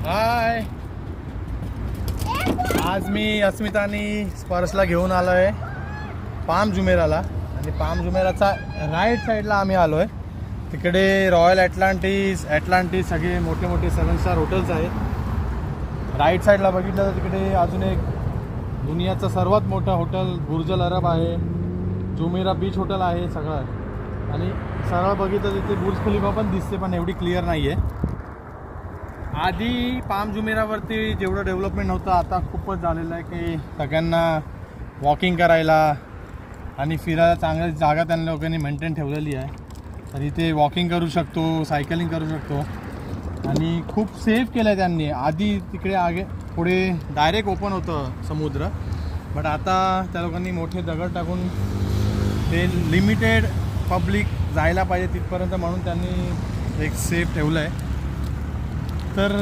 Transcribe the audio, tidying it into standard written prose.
हाय, आज मी अस्मिता आणि स्पर्शला घेऊन आलो आहे पाम जुमेराला. आणि पाम जुमेराचा राईट साईडला आम्ही आलो आहे. तिकडे रॉयल ॲटलांटिस सगळे मोठे मोठे 7 स्टार हॉटेल्स आहेत. राईट साईडला बघितलं तर तिकडे अजून एक दुनियाचं सर्वात मोठं हॉटेल बुर्ज अल अरब आहे. जुमेरा बीच हॉटेल आहे सगळं. आणि सरळ बघितलं तिथे बुर्ज खलिफा पण दिसते, पण एवढी क्लिअर नाही आहे. आधी पाम जुमेरावरती जेवढं डेव्हलपमेंट नव्हतं, आता खूपच झालेलं आहे की सगळ्यांना वॉकिंग करायला आणि फिरायला चांगली जागा त्यांना लोकांनी मेंटेन ठेवलेली आहे. तर इथे वॉकिंग करू शकतो, सायकलिंग करू शकतो आणि खूप सेफ केलं आहे त्यांनी. आधी तिकडे पुढे डायरेक्ट ओपन होतं समुद्र, बट आता त्या लोकांनी मोठे दगड टाकून ते लिमिटेड पब्लिक जायला पाहिजे तिथपर्यंत म्हणून त्यांनी एक सेफ ठेवलं आहे. तर